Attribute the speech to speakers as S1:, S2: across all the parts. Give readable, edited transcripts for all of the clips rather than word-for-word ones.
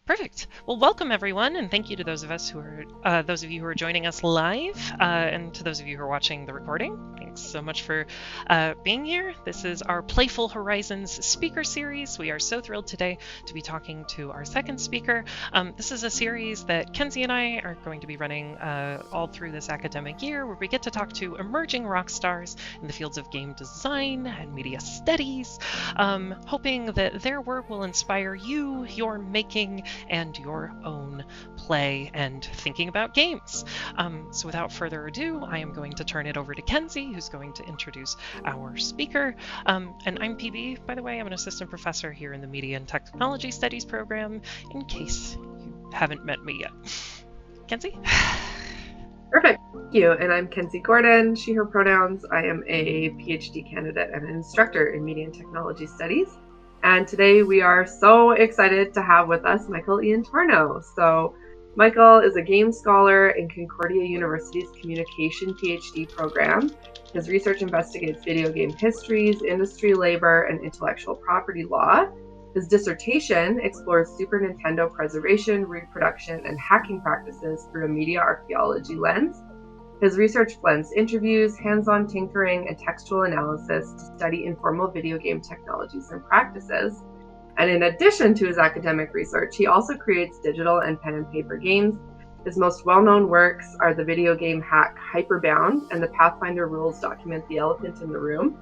S1: Perfect. Well, welcome everyone, and thank you to those of you who are joining us live, and to those of you who are watching the recording. Thanks so much for being here. This is our Playful Horizons speaker series. We are so thrilled today to be talking to our second speaker. This is a series that Kenzie and I are going to be running all through this academic year, where we get to talk to emerging rock stars in the fields of game design and media studies, hoping that their work will inspire you, your making, and your own play and thinking about games. So without further ado, I am going to turn it over to Kenzie, who's going to introduce our speaker. And I'm PB, by the way. I'm an assistant professor here in the Media and Technology Studies program, in case you haven't met me yet. Kenzie?
S2: Perfect. Thank you. And I'm Kenzie Gordon, she, her pronouns. I am a PhD candidate and an instructor in Media and Technology Studies. And today we are so excited to have with us Michael Iantorno. So Michael is a game scholar in Concordia University's Communication PhD program. His research investigates video game histories, industry labor, and intellectual property law. His dissertation explores Super Nintendo preservation, reproduction, and hacking practices through a media archaeology lens. His research blends interviews, hands-on tinkering, and textual analysis to study informal video game technologies and practices. And in addition to his academic research, he also creates digital and pen and paper games. His most well-known works are the video game hack Hyperbound and the Pathfinder rules document The Elephant in the Room.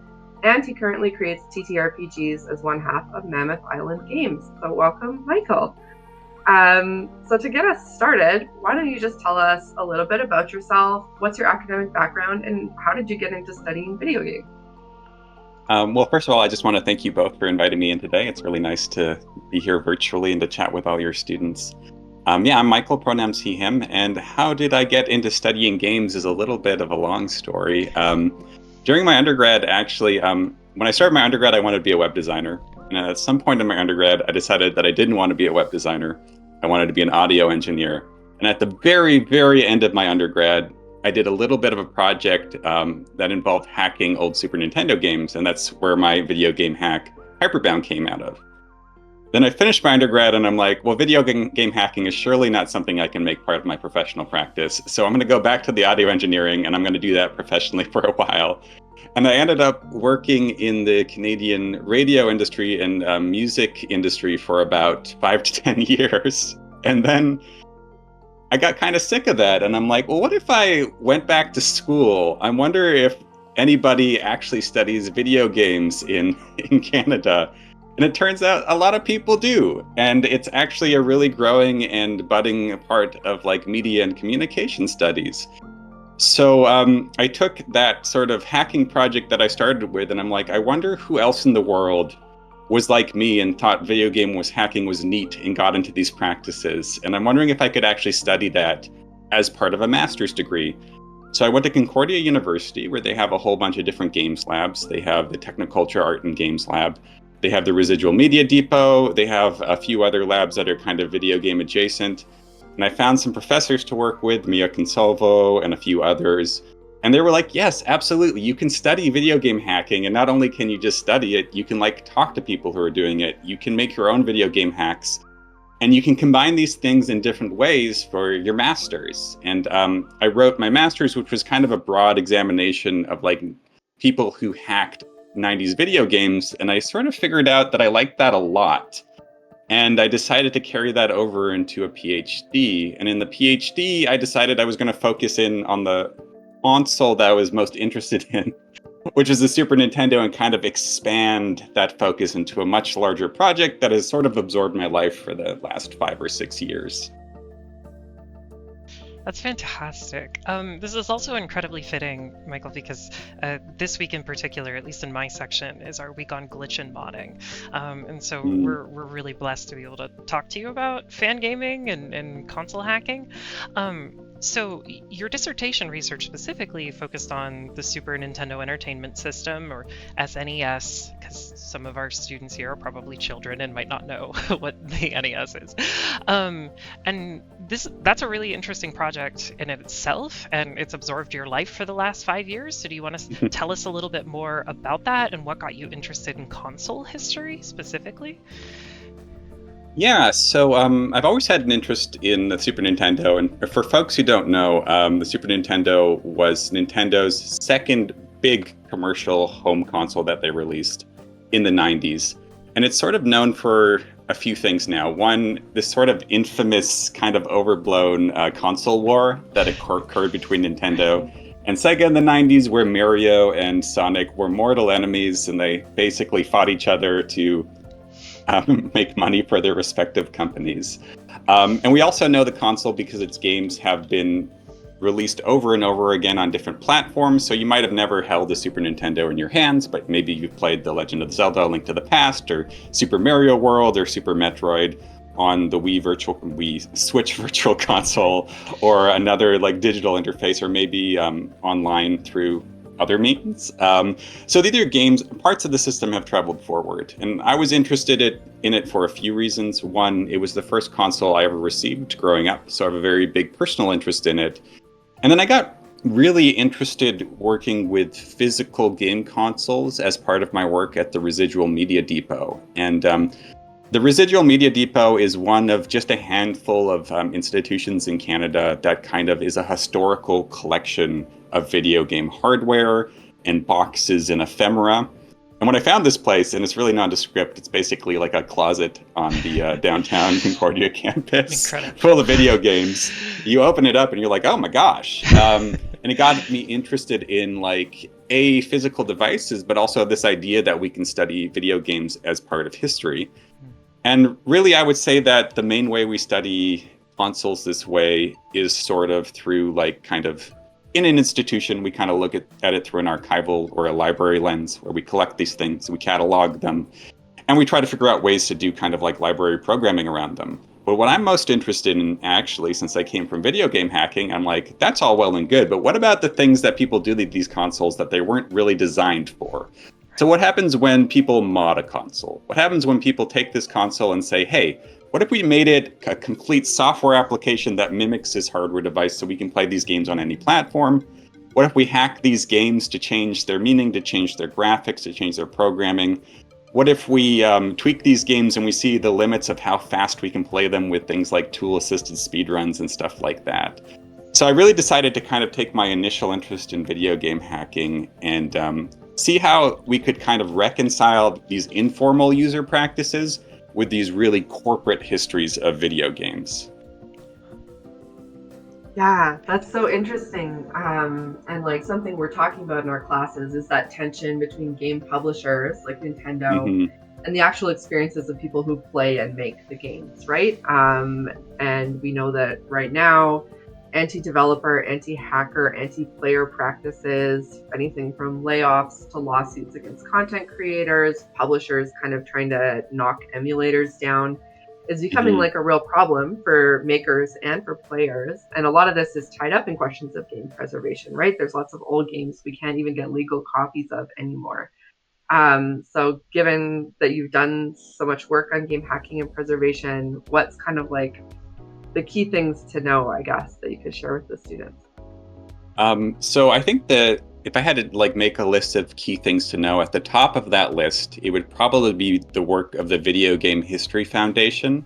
S2: And he currently creates TTRPGs as one half of Mammoth Island Games. So welcome, Michael. So to get us started, why don't you just tell us a little bit about yourself, what's your academic background, and how did you get into studying video games?
S3: Well, first of all, I just want to thank you both for inviting me in today. It's really nice to be here virtually and to chat with all your students. I'm Michael, pronouns he, him, and how did I get into studying games is a little bit of a long story. During my undergrad, actually, when I started my undergrad, I wanted to be a web designer. And at some point in my undergrad, I decided that I didn't want to be a web designer. I wanted to be an audio engineer. And at the very, very end of my undergrad, I did a little bit of a project that involved hacking old Super Nintendo games. And that's where my video game hack, Hyperbound, came out of. Then I finished my undergrad and I'm like, well, video game hacking is surely not something I can make part of my professional practice. So I'm going to go back to the audio engineering and I'm going to do that professionally for a while. And I ended up working in the Canadian radio industry and music industry for about 5 to 10 years. And then I got kind of sick of that. And I'm like, well, what if I went back to school? I wonder if anybody actually studies video games in Canada. And it turns out a lot of people do. And it's actually a really growing and budding part of like media and communication studies. So I took that sort of hacking project that I started with, and I'm like, I wonder who else in the world was like me and thought video game hacking was neat and got into these practices. And I'm wondering if I could actually study that as part of a master's degree. So I went to Concordia University, where they have a whole bunch of different games labs. They have the Technoculture Art and Games Lab. They have the Residual Media Depot. They have a few other labs that are kind of video game adjacent. And I found some professors to work with, Mia Consalvo and a few others. And they were like, yes, absolutely. You can study video game hacking. And not only can you just study it, you can like talk to people who are doing it. You can make your own video game hacks. And you can combine these things in different ways for your master's. And I wrote my master's, which was kind of a broad examination of like people who hacked 90s video games. And I sort of figured out that I liked that a lot. And I decided to carry that over into a PhD. And in the PhD, I decided I was going to focus in on the console that I was most interested in, which is the Super Nintendo, and kind of expand that focus into a much larger project that has sort of absorbed my life for the last 5 or 6 years.
S1: That's fantastic. This is also incredibly fitting, Michael, because this week in particular, at least in my section, is our week on glitch and modding. And so we're really blessed to be able to talk to you about fan gaming and console hacking. So your dissertation research specifically focused on the Super Nintendo Entertainment System, or SNES, because some of our students here are probably children and might not know what the NES is. And that's a really interesting project in itself, and it's absorbed your life for the last 5 years. So do you want to tell us a little bit more about? about that and what got you interested in console history specifically?
S3: Yeah, so I've always had an interest in the Super Nintendo, and for folks who don't know, the Super Nintendo was Nintendo's second big commercial home console that they released in the 90s. And it's sort of known for a few things now. One, this sort of infamous kind of overblown console war that occurred between Nintendo and Sega in the 90s, where Mario and Sonic were mortal enemies, and they basically fought each other to make money for their respective companies. And we also know the console because its games have been released over and over again on different platforms. So you might have never held a Super Nintendo in your hands, but maybe you've played The Legend of Zelda: A Link to the Past, or Super Mario World, or Super Metroid on the Wii Switch Virtual Console, or another like digital interface, or maybe online through other means. So these are games, parts of the system have traveled forward. And I was interested in it for a few reasons. One, it was the first console I ever received growing up, so I have a very big personal interest in it. And then I got really interested working with physical game consoles as part of my work at the Residual Media Depot. And the Residual Media Depot is one of just a handful of institutions in Canada that kind of is a historical collection of video game hardware and boxes and ephemera. And when I found this place, and it's really nondescript, it's basically like a closet on the downtown Concordia campus, full of video games. You open it up and you're like, oh my gosh. And it got me interested in like physical devices, but also this idea that we can study video games as part of history. And really, I would say that the main way we study consoles this way is sort of through like kind of in an institution, we kind of look at it through an archival or a library lens where we collect these things, we catalog them, and we try to figure out ways to do kind of like library programming around them. But what I'm most interested in, actually, since I came from video game hacking, I'm like, that's all well and good, but what about the things that people do with these consoles that they weren't really designed for? So what happens when people mod a console? What happens when people take this console and say, hey, what if we made it a complete software application that mimics this hardware device so we can play these games on any platform? What if we hack these games to change their meaning, to change their graphics, to change their programming? What if we tweak these games and we see the limits of how fast we can play them with things like tool-assisted speedruns and stuff like that? So I really decided to kind of take my initial interest in video game hacking and see how we could kind of reconcile these informal user practices with these really corporate histories of video games.
S2: Yeah, that's so interesting. And like something we're talking about in our classes is that tension between game publishers like Nintendo and the actual experiences of people who play and make the games, right? And we know that right now, anti-developer, anti-hacker, anti-player practices, anything from layoffs to lawsuits against content creators, publishers kind of trying to knock emulators down, is becoming like a real problem for makers and for players. And a lot of this is tied up in questions of game preservation, right? There's lots of old games we can't even get legal copies of anymore. So given that you've done so much work on game hacking and preservation, what's kind of like the key things to know, I guess, that you could share with the students?
S3: So I think that if I had to like make a list of key things to know, at the top of that list, it would probably be the work of the Video Game History Foundation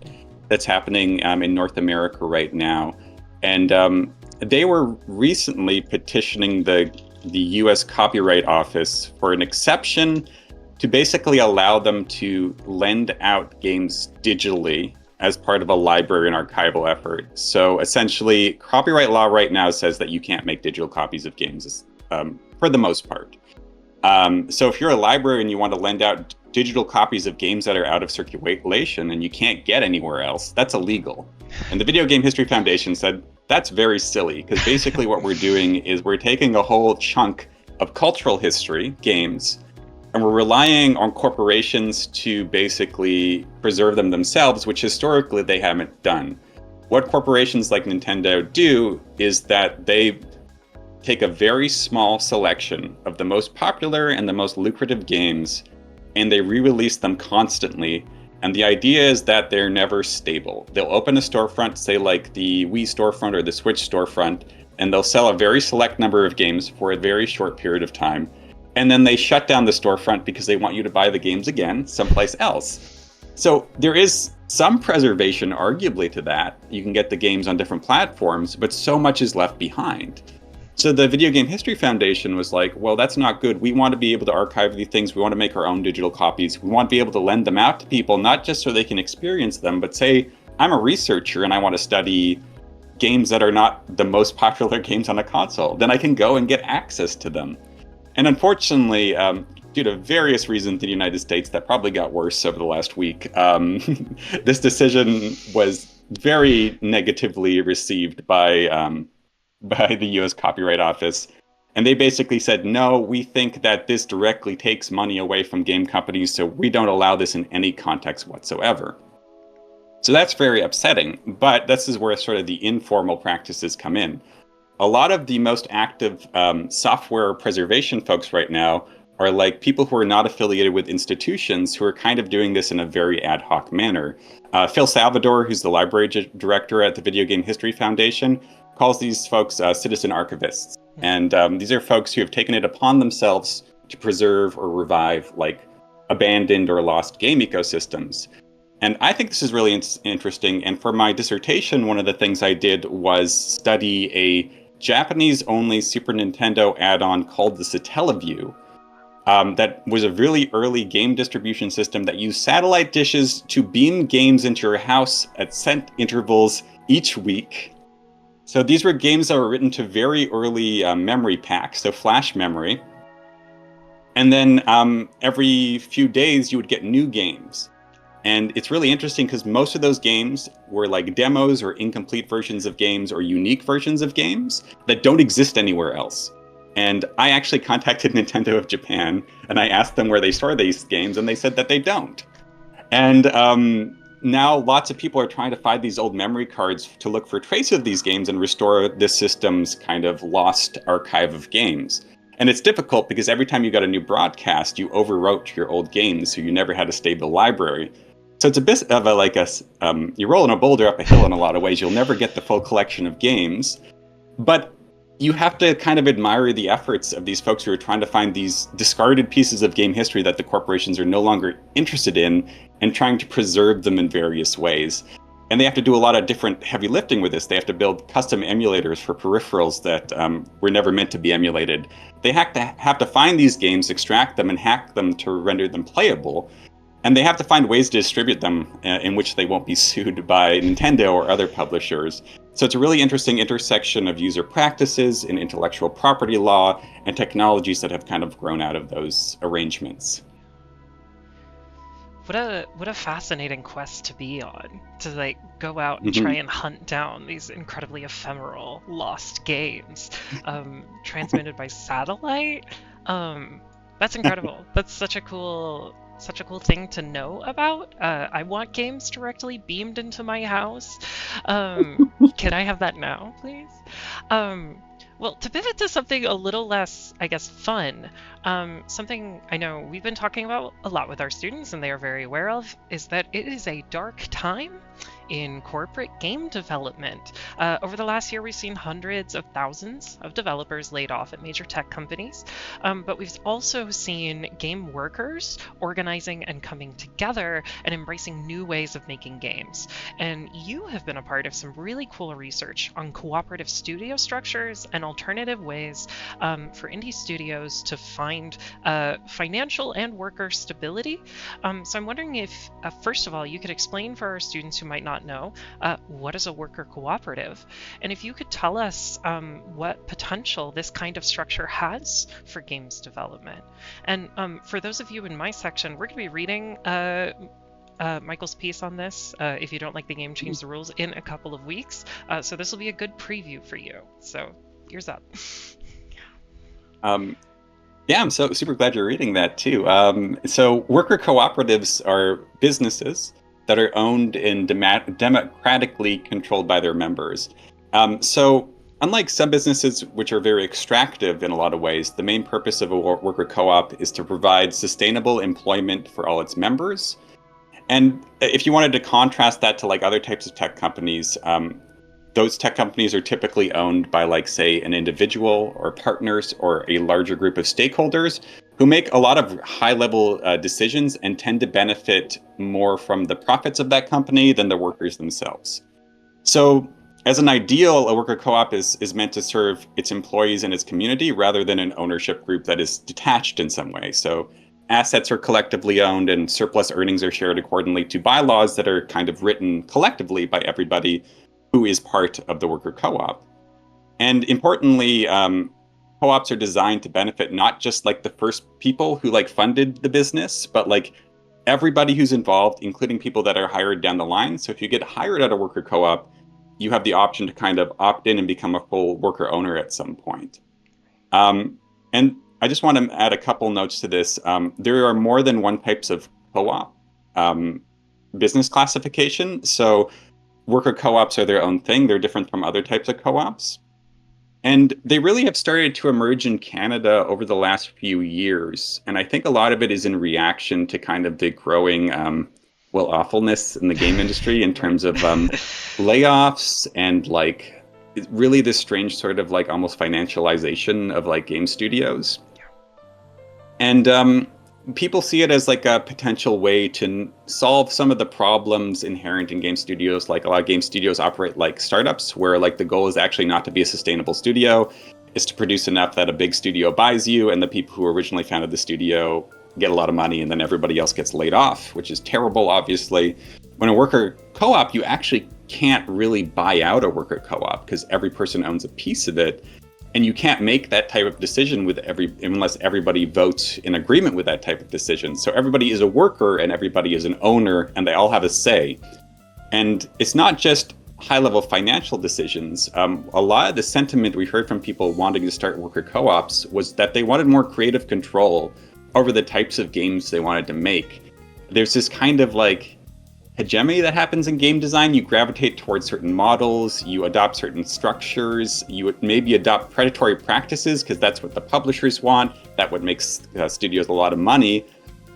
S3: that's happening in North America right now. And they were recently petitioning the US Copyright Office for an exception to basically allow them to lend out games digitally as part of a library and archival effort. So essentially, copyright law right now says that you can't make digital copies of games for the most part. So if you're a library and you want to lend out digital copies of games that are out of circulation and you can't get anywhere else, that's illegal. And the Video Game History Foundation said, that's very silly, because basically what we're doing is we're taking a whole chunk of cultural history, games, and we're relying on corporations to basically preserve them themselves, which historically they haven't done. What corporations like Nintendo do is that they take a very small selection of the most popular and the most lucrative games, and they re-release them constantly. And the idea is that they're never stable. They'll open a storefront, say like the Wii storefront or the Switch storefront, and they'll sell a very select number of games for a very short period of time. And then they shut down the storefront because they want you to buy the games again someplace else. So there is some preservation, arguably, to that. You can get the games on different platforms, but so much is left behind. So the Video Game History Foundation was like, well, that's not good. We want to be able to archive these things. We want to make our own digital copies. We want to be able to lend them out to people, not just so they can experience them, but say, I'm a researcher and I want to study games that are not the most popular games on a console. Then I can go and get access to them. And unfortunately, due to various reasons in the United States that probably got worse over the last week, this decision was very negatively received by the U.S. Copyright Office. And they basically said, no, we think that this directly takes money away from game companies, so we don't allow this in any context whatsoever. So that's very upsetting, but this is where sort of the informal practices come in. A lot of the most active software preservation folks right now are like people who are not affiliated with institutions who are kind of doing this in a very ad hoc manner. Phil Salvador, who's the library director at the Video Game History Foundation, calls these folks citizen archivists. And these are folks who have taken it upon themselves to preserve or revive like abandoned or lost game ecosystems. And I think this is really interesting. And for my dissertation, one of the things I did was study a Japanese-only Super Nintendo add-on called the Satellaview. That was a really early game distribution system that used satellite dishes to beam games into your house at set intervals each week. So these were games that were written to very early memory packs, so flash memory. And then every few days you would get new games. And it's really interesting because most of those games were like demos or incomplete versions of games or unique versions of games that don't exist anywhere else. And I actually contacted Nintendo of Japan and I asked them where they store these games, and they said that they don't. And now lots of people are trying to find these old memory cards to look for traces of these games and restore this system's kind of lost archive of games. And it's difficult because every time you got a new broadcast, you overwrote your old games, so you never had a stable library. So it's a bit of you're rolling a boulder up a hill in a lot of ways. You'll never get the full collection of games, but you have to kind of admire the efforts of these folks who are trying to find these discarded pieces of game history that the corporations are no longer interested in and trying to preserve them in various ways. And they have to do a lot of different heavy lifting with this. They have to build custom emulators for peripherals that were never meant to be emulated. They have to find these games, extract them, and hack them to render them playable. And they have to find ways to distribute them in which they won't be sued by Nintendo or other publishers. So it's a really interesting intersection of user practices and intellectual property law and technologies that have kind of grown out of those arrangements.
S1: What a fascinating quest to be on, to like go out and try and hunt down these incredibly ephemeral lost games transmitted by satellite. That's incredible. That's such a cool thing to know about. I want games directly beamed into my house. Can I have that now, please? Well, to pivot to something a little less, I guess, fun, something I know we've been talking about a lot with our students and they are very aware of is that it is a dark time in corporate game development. Over the last year, we've seen hundreds of thousands of developers laid off at major tech companies, but we've also seen game workers organizing and coming together and embracing new ways of making games. And you have been a part of some really cool research on cooperative studio structures and alternative ways for indie studios to find financial and worker stability. So I'm wondering if, first of all, you could explain for our students who might not know, what is a worker cooperative? And if you could tell us what potential this kind of structure has for games development. And for those of you in my section, we're going to be reading Michael's piece on this, If You Don't Like the Game, Change the Rules, in a couple of weeks. So this will be a good preview for you. So ears up.
S3: Yeah, I'm so super glad you're reading that too. So worker cooperatives are businesses that are owned and democratically controlled by their members. So unlike some businesses which are very extractive in a lot of ways, the main purpose of a worker co-op is to provide sustainable employment for all its members. And if you wanted to contrast that to like other types of tech companies, those tech companies are typically owned by, like, say, an individual or partners or a larger group of stakeholders who make a lot of high-level decisions and tend to benefit more from the profits of that company than the workers themselves. So as an ideal, a worker co-op is meant to serve its employees and its community rather than an ownership group that is detached in some way. So assets are collectively owned and surplus earnings are shared accordingly to bylaws that are kind of written collectively by everybody who is part of the worker co-op. And importantly, co-ops are designed to benefit not just like the first people who like funded the business, but like everybody who's involved, including people that are hired down the line. So if you get hired at a worker co-op, you have the option to kind of opt in and become a full worker owner at some point. And I just want to add a couple notes to this. There are more than one types of co-op business classification. So worker co-ops are their own thing. They're different from other types of co-ops. And they really have started to emerge in Canada over the last few years. And I think a lot of it is in reaction to kind of the growing awfulness in the game industry in terms of layoffs and like really this strange sort of like almost financialization of like game studios. And people see it as like a potential way to solve some of the problems inherent in game studios. Like a lot of game studios operate like startups where like the goal is actually not to be a sustainable studio, is to produce enough that a big studio buys you and the people who originally founded the studio get a lot of money and then everybody else gets laid off, which is terrible, obviously. When a worker co-op, you actually can't really buy out a worker co-op because every person owns a piece of it. And you can't make that type of decision unless everybody votes in agreement with that type of decision. So everybody is a worker and everybody is an owner and they all have a say. And it's not just high-level financial decisions. A lot of the sentiment we heard from people wanting to start worker co-ops was that they wanted more creative control over the types of games they wanted to make. There's this kind of like hegemony that happens in game design. You gravitate towards certain models, you adopt certain structures, you would maybe adopt predatory practices because that's what the publishers want. That would make studios a lot of money.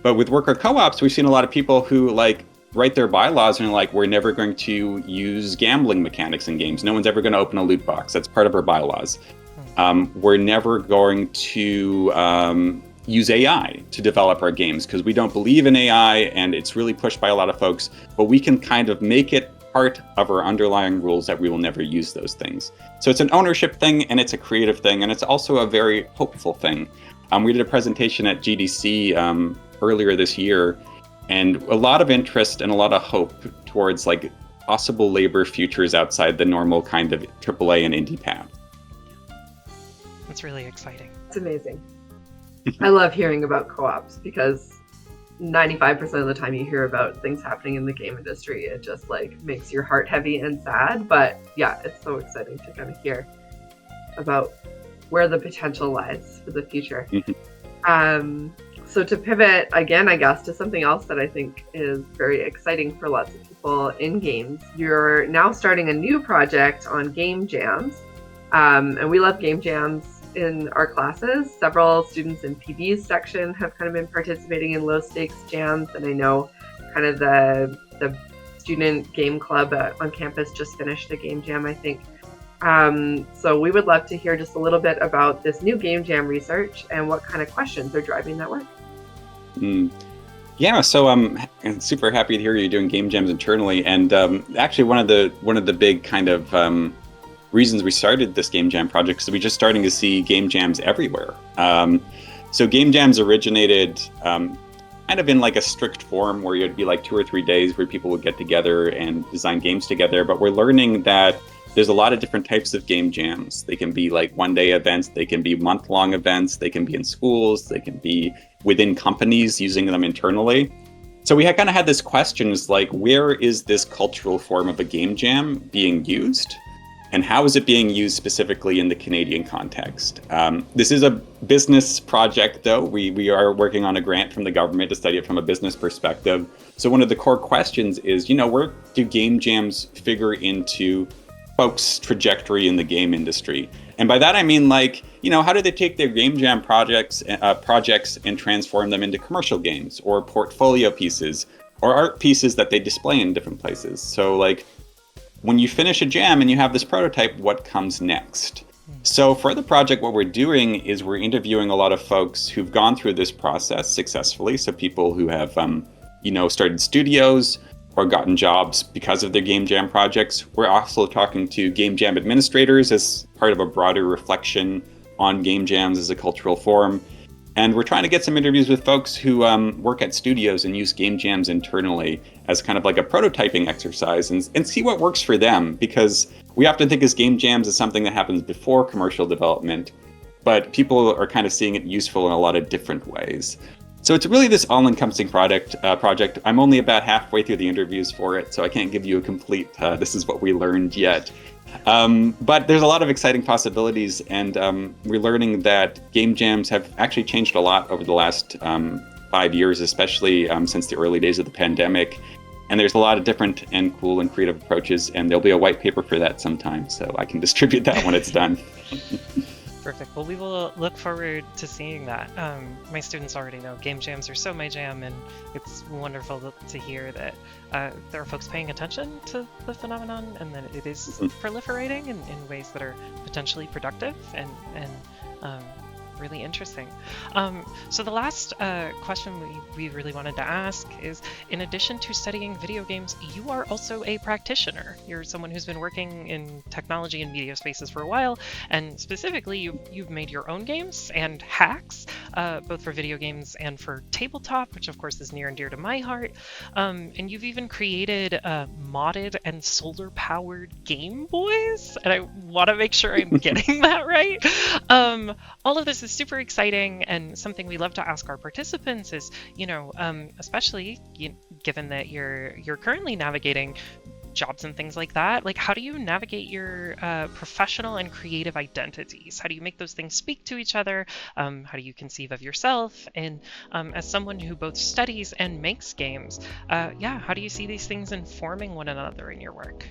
S3: But with worker co-ops, we've seen a lot of people who like write their bylaws and are like, we're never going to use gambling mechanics in games. No one's ever going to open a loot box. That's part of our bylaws. We're never going to use AI to develop our games because we don't believe in AI and it's really pushed by a lot of folks, but we can kind of make it part of our underlying rules that we will never use those things. So it's an ownership thing and it's a creative thing and it's also a very hopeful thing. We did a presentation at GDC earlier this year and a lot of interest and a lot of hope towards like possible labor futures outside the normal kind of AAA and indie path.
S1: That's really exciting.
S2: It's amazing. I love hearing about co-ops because 95% of the time you hear about things happening in the game industry, it just like makes your heart heavy and sad. But yeah, it's so exciting to kind of hear about where the potential lies for the future. So to pivot again, I guess, to something else that I think is very exciting for lots of people in games, you're now starting a new project on game jams. And we love game jams in our classes. Several students in PB's section have kind of been participating in low stakes jams. And I know kind of the student game club on campus just finished a game jam, I think. So we would love to hear just a little bit about this new game jam research and what kind of questions are driving that work.
S3: Yeah, so I'm super happy to hear you doing game jams internally. And actually one of the big kind of reasons we started this game jam project is we're just starting to see game jams everywhere. So game jams originated kind of in like a strict form where it'd be like 2 or 3 days where people would get together and design games together. But we're learning that there's a lot of different types of game jams. They can be like one-day events, they can be month-long events, they can be in schools, they can be within companies using them internally. So we kind of had this question, is like, where is this cultural form of a game jam being used? And how is it being used specifically in the Canadian context? This is a business project, though. We are working on a grant from the government to study it from a business perspective. So one of the core questions is, where do game jams figure into folks' trajectory in the game industry? And by that, I mean, like, how do they take their game jam projects and transform them into commercial games or portfolio pieces or art pieces that they display in different places? So, like, when you finish a jam and you have this prototype, what comes next? So for the project, what we're doing is we're interviewing a lot of folks who've gone through this process successfully. So people who have, started studios or gotten jobs because of their game jam projects. We're also talking to game jam administrators as part of a broader reflection on game jams as a cultural form. And we're trying to get some interviews with folks who work at studios and use game jams internally as kind of like a prototyping exercise and see what works for them. Because we often think of game jams as something that happens before commercial development, but people are kind of seeing it useful in a lot of different ways. So it's really this all-encompassing project. I'm only about halfway through the interviews for it, so I can't give you a complete, this is what we learned yet. But there's a lot of exciting possibilities, and we're learning that game jams have actually changed a lot over the last 5 years, especially since the early days of the pandemic. And there's a lot of different and cool and creative approaches, and there'll be a white paper for that sometime, so I can distribute that when it's done.
S1: Perfect. Well, we will look forward to seeing that. My students already know game jams are so my jam, and it's wonderful to hear that there are folks paying attention to the phenomenon and that it is proliferating in ways that are potentially productive and really interesting. So the last question we really wanted to ask is, in addition to studying video games, you are also a practitioner. You're someone who's been working in technology and media spaces for a while, and specifically you've made your own games and hacks, both for video games and for tabletop, which of course is near and dear to my heart. And you've even created modded and solar-powered Game Boys, and I want to make sure I'm getting that right. All of this is super exciting, and something we love to ask our participants is, especially given that you're currently navigating jobs and things like that, like how do you navigate your professional and creative identities? How do you make those things speak to each other? How do you conceive of yourself? And as someone who both studies and makes games, how do you see these things informing one another in your work?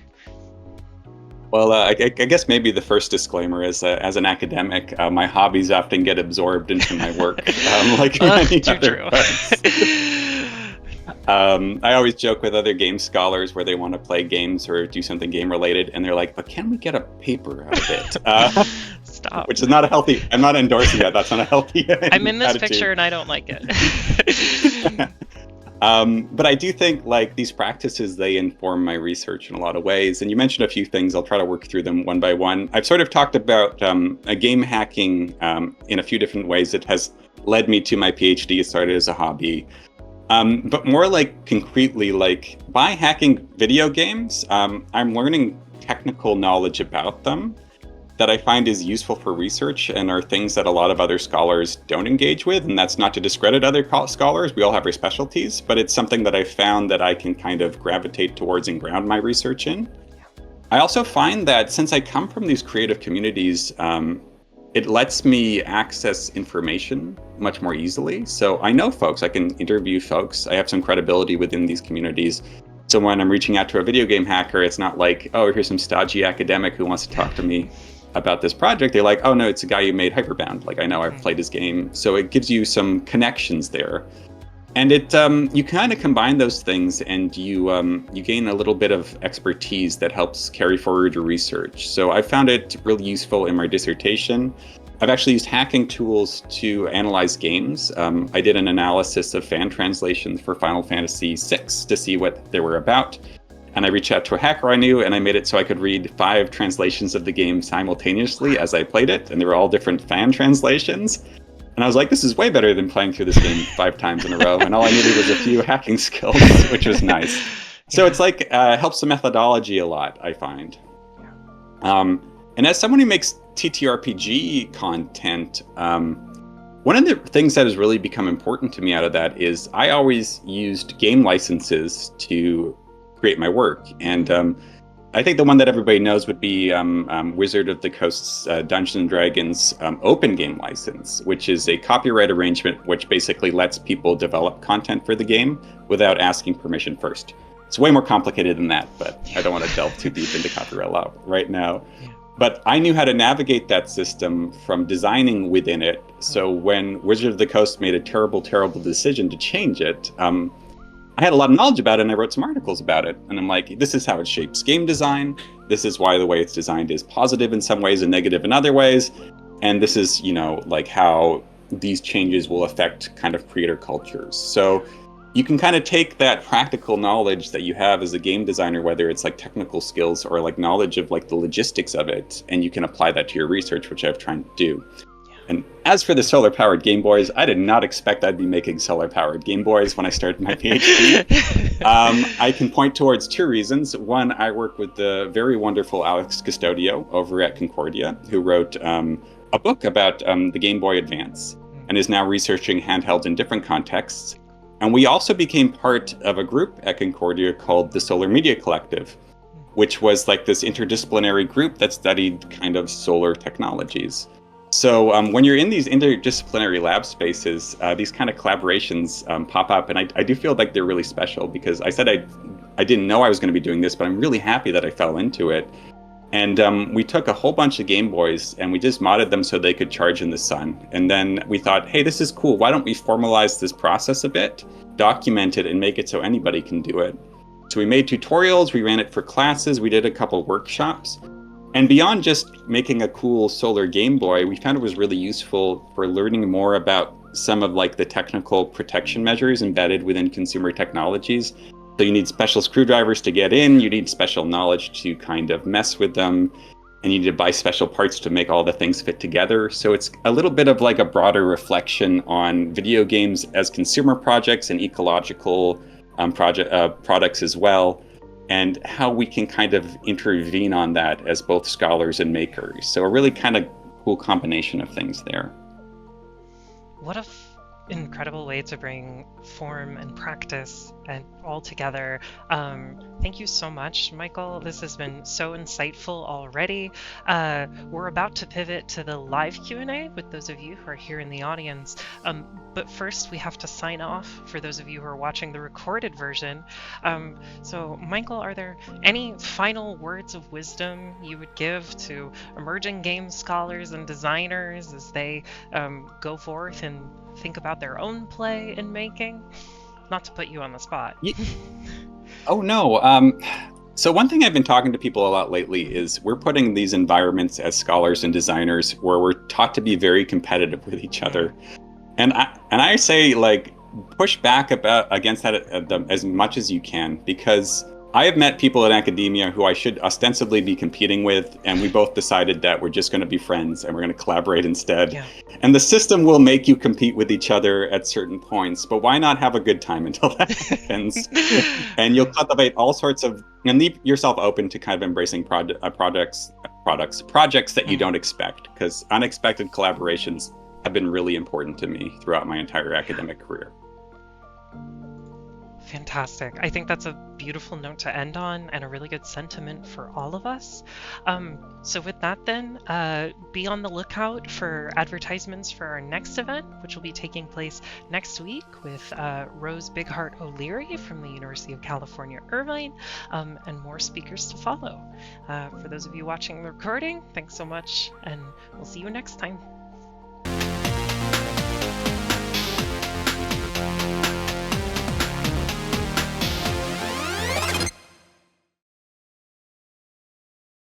S3: Well, I guess maybe the first disclaimer is, as an academic, my hobbies often get absorbed into my work, like many other folks. I always joke with other game scholars where they want to play games or do something game-related, and they're like, but can we get a paper out of it?
S1: Stop.
S3: Which is not a healthy, I'm not endorsing that, that's not a healthy
S1: I'm in this
S3: attitude.
S1: picture and I don't like it.
S3: But I do think like these practices, they inform my research in a lot of ways. And you mentioned a few things. I'll try to work through them one by one. I've sort of talked about a game hacking in a few different ways. It has led me to my PhD. It started as a hobby. But more like concretely, like by hacking video games, I'm learning technical knowledge about them that I find is useful for research and are things that a lot of other scholars don't engage with. And that's not to discredit other scholars. We all have our specialties, but it's something that I found that I can kind of gravitate towards and ground my research in. I also find that since I come from these creative communities, it lets me access information much more easily. So I know folks, I can interview folks. I have some credibility within these communities. So when I'm reaching out to a video game hacker, it's not like, oh, here's some stodgy academic who wants to talk to me about this project. They're like, oh no, it's a guy who made Hyperbound. Like I know I've played his game. So it gives you some connections there. And it you kind of combine those things and you gain a little bit of expertise that helps carry forward your research. So I found it really useful in my dissertation. I've actually used hacking tools to analyze games. I did an analysis of fan translations for Final Fantasy VI to see what they were about. And I reached out to a hacker I knew, and I made it so I could read 5 translations of the game simultaneously as I played it, and they were all different fan translations. And I was like, this is way better than playing through this game 5 times in a row, and all I needed was a few hacking skills, which was nice. So it's like, helps the methodology a lot, I find. And as someone who makes TTRPG content, one of the things that has really become important to me out of that is I always used game licenses to create my work. And I think the one that everybody knows would be Wizard of the Coast's Dungeons & Dragons open game license, which is a copyright arrangement which basically lets people develop content for the game without asking permission first. It's way more complicated than that, but I don't want to delve too deep into copyright law right now. But I knew how to navigate that system from designing within it. So when Wizard of the Coast made a terrible, terrible decision to change it, I had a lot of knowledge about it, and I wrote some articles about it. And I'm like, this is how it shapes game design. This is why the way it's designed is positive in some ways and negative in other ways. And this is, like how these changes will affect kind of creator cultures. So you can kind of take that practical knowledge that you have as a game designer, whether it's like technical skills or like knowledge of like the logistics of it, and you can apply that to your research, which I've tried to do. And as for the solar-powered Game Boys, I did not expect I'd be making solar-powered Game Boys when I started my PhD. I can point towards two reasons. One, I work with the very wonderful Alex Custodio over at Concordia, who wrote a book about the Game Boy Advance and is now researching handhelds in different contexts. And we also became part of a group at Concordia called the Solar Media Collective, which was like this interdisciplinary group that studied kind of solar technologies. So when you're in these interdisciplinary lab spaces, these kind of collaborations pop up, and I do feel like they're really special because I said I didn't know I was going to be doing this, but I'm really happy that I fell into it. And we took a whole bunch of Game Boys and we just modded them so they could charge in the sun. And then we thought, hey, this is cool. Why don't we formalize this process a bit, document it, and make it so anybody can do it? So we made tutorials, we ran it for classes, we did a couple workshops. And beyond just making a cool solar Game Boy, we found it was really useful for learning more about some of like the technical protection measures embedded within consumer technologies. So you need special screwdrivers to get in, you need special knowledge to kind of mess with them, and you need to buy special parts to make all the things fit together. So it's a little bit of like a broader reflection on video games as consumer projects and ecological products as well, and how we can kind of intervene on that as both scholars and makers. So a really kind of cool combination of things there.
S1: What a incredible way to bring form and practice and all together. Thank you so much, Michael. This has been so insightful already. We're about to pivot to the live Q&A with those of you who are here in the audience. But first, we have to sign off for those of you who are watching the recorded version. So, Michael, are there any final words of wisdom you would give to emerging game scholars and designers as they go forth and think about their own play and making? Not to put you on the spot.
S3: Oh, no. So one thing I've been talking to people a lot lately is we're putting these environments as scholars and designers where we're taught to be very competitive with each other. And I say, like, push back against that as much as you can, because I have met people in academia who I should ostensibly be competing with, and we both decided that we're just going to be friends and we're going to collaborate instead. Yeah. And the system will make you compete with each other at certain points, but why not have a good time until that happens? And you'll cultivate all sorts of, and leave yourself open to kind of embracing projects that you don't expect, because unexpected collaborations have been really important to me throughout my entire academic career.
S1: Fantastic. I think that's a beautiful note to end on and a really good sentiment for all of us. So with that then, be on the lookout for advertisements for our next event, which will be taking place next week with Rose Bighart O'Leary from the University of California, Irvine, and more speakers to follow. For those of you watching the recording, thanks so much, and we'll see you next time.